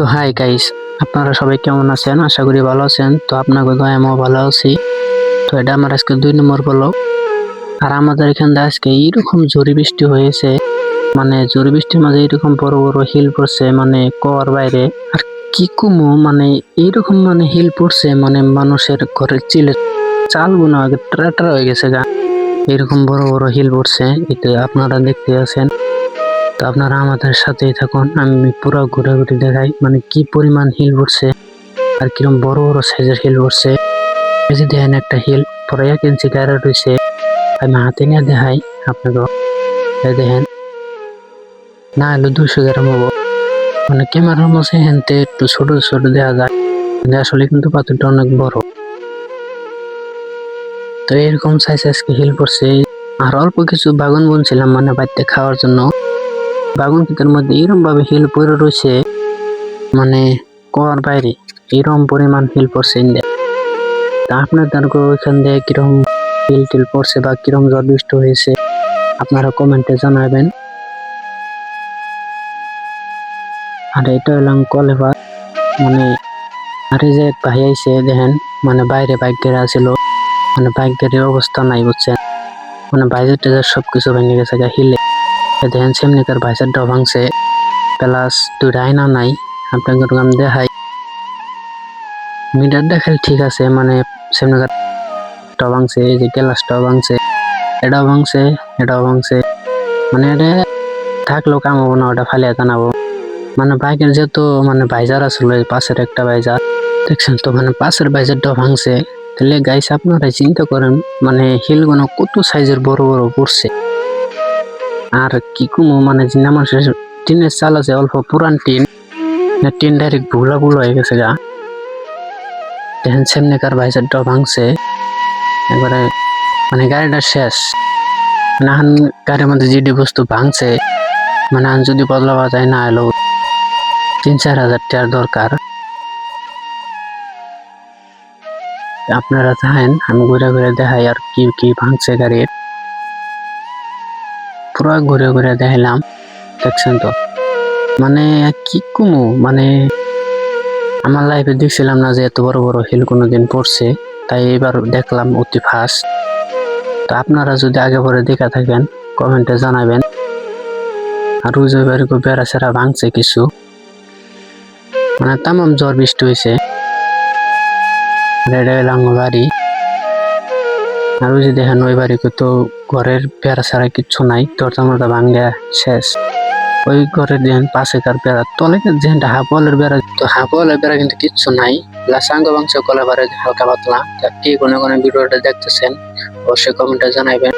তো hi guys, আপনারা সবাই কেমন আছেন? আশা করি ভালো আছেন। তো আপনাদের দয়ায় আমিও ভালো আছি। তো এটা আমার আজকে 2 নম্বর ব্লগ। আর আমাদের এখানে আজকে এইরকম ঝড়ি বৃষ্টি হয়েছে, মানে ঝড়ি বৃষ্টির মাঝে এরকম বড় বড় হিল পড়ছে, মানে কোয়ার বাইরে। আর কি কমু, মানে এইরকম মানে হিল পড়ছে, মানে মানুষের ঘরের চিলের চালগুলো আগে ট্রাটার হয়ে গেছে গা। এরকম বড় বড় হিল পড়ছে, এটা আপনারা দেখতে আছেন। তো আপনারা আমাদের সাথেই থাকুন, আমি পুরো ঘুরে ঘুরে দেখাই মানে কি পরিমাণ হিল পড়ছে আর কিরকম বড় বড় সাইজের হিল পড়ছে। এই যে দেখেন একটা হিল পুরো 1 ইঞ্চি গাড়া রয়েছে, আমি হাতে নিয়ে দেখাই আপনাকে। এই দেখেন, না হলো 200 গ্রাম হবো। মানে ক্যামেরার মধ্যে হেনতে একটু ছোট ছোট দেখা যায়, কিন্তু আসলে কিন্তু পাথরটা অনেক বড়। তো এরকম সাইজ আজকে হিল পড়ছে। আর অল্প কিছু বাগান বুনছিলাম মানে বাড়িতে খাওয়ার জন্য। বাগান ক্ষেতের মধ্যে এরকম ভাবে হিল পড়ে রয়েছে, মানে কোয়ার বাইরে এরকম পরিমাণ হিল পড়ছে। তা আপনাদের ওইখান দিয়ে কিরকম হিল টিল পড়ছে বা কিরকম ঝড় বৃষ্টি হয়েছে আপনারা কমেন্টে জানাবেন। আর এটা হলাম কলেবার, মানে আর এই যে এক ভাই আইছে দেখেন, মানে বাইরে বাইক গেড়ে আছিল, মানে বাইক গাড়ির অবস্থা নাই বুঝছেন, মানে বাইজার টাইজার সবকিছু ভেঙে গেছে গা হিলে। দেখেন সেমনিকার বাইজারটাও ভাঙছে, প্লাস 2টা আয়না নাই। আপনাদের আমি দেখাই, মিটার দেখাল ঠিক আছে, মানে সেমনিকারটাও ভাঙছে, এই যে গ্লাসটাও ভাঙছে, এটাও ভাঙছে, এটাও ভাঙছে। মানে এটা থাকলেও কাম হবো না, ওটা ফালিয়ে জানাবো। মানে বাইকের যেহেতু মানে বাইজার আসলে পাশের একটা বাইজার দেখছেন, তো মানে পাশের বাইজারটাও ভাঙছে। তাহলে গাইস আপনারা চিন্তা করেন, মানে হিলগুলো কত সাইজের বড় বড় পড়ছে। আর কি কমু, মানে জিনা মানুষের টিনের চাল আছে অল্প পুরান টিন, টিন ডাইরেক্ট ভুলা ভুল হয়ে গেছে গা। দেখেন সেমনিকার বাইজারটাও ভাঙছে একবারে, মানে গাড়িটা শেষ। মানে এখন গাড়ির মধ্যে যেটি বস্তু ভাঙছে, মানে যদি বদলাবা যায় না এলো 3-4 হাজার টাকার দরকার। আপনারা চাহেন আমি ঘুরে ঘুরে দেখাই আর কি কি ভাঙছে গাড়ির, পুরো ঘুরে ঘুরে দেখাইলাম। দেখছেন তো, মানে কি কমু, মানে আমার লাইফে দেখছিলাম না যে এত বড় বড় হিল কোনোদিন পড়ছে, তাই এবার দেখলাম অতি ফার্স্ট। তো আপনারা যদি আগে পরে দেখা থাকেন কমেন্টে জানাবেন। আর ওই যে বেড়া সেরা ভাঙছে কিছু, মানে তামাম ঝড় বৃষ্টি হয়েছে। এটা হলো আমার বাড়ি। আর ওই যে দেখেন ওই বাড়ি তো ঘরের বেড়া ছাড়া কিচ্ছু নাই, দরজা মরজা ভাঙ্গা শেষ। ওই ঘরের দেখেন পাশে কার বেড়া তলে যেন হাফওয়ালের বেড়া, তো হাফওয়ালের বেড়া কিন্তু কিচ্ছু নাই, লাসাঙ্গ বাংশ কলে বারে হালকা পাতলা। কি কোনে কোনে ভিডিওটা দেখতেছেন অবশ্যই কমেন্টে জানাবেন,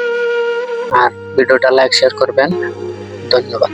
আর ভিডিওটা লাইক শেয়ার করবেন। ধন্যবাদ।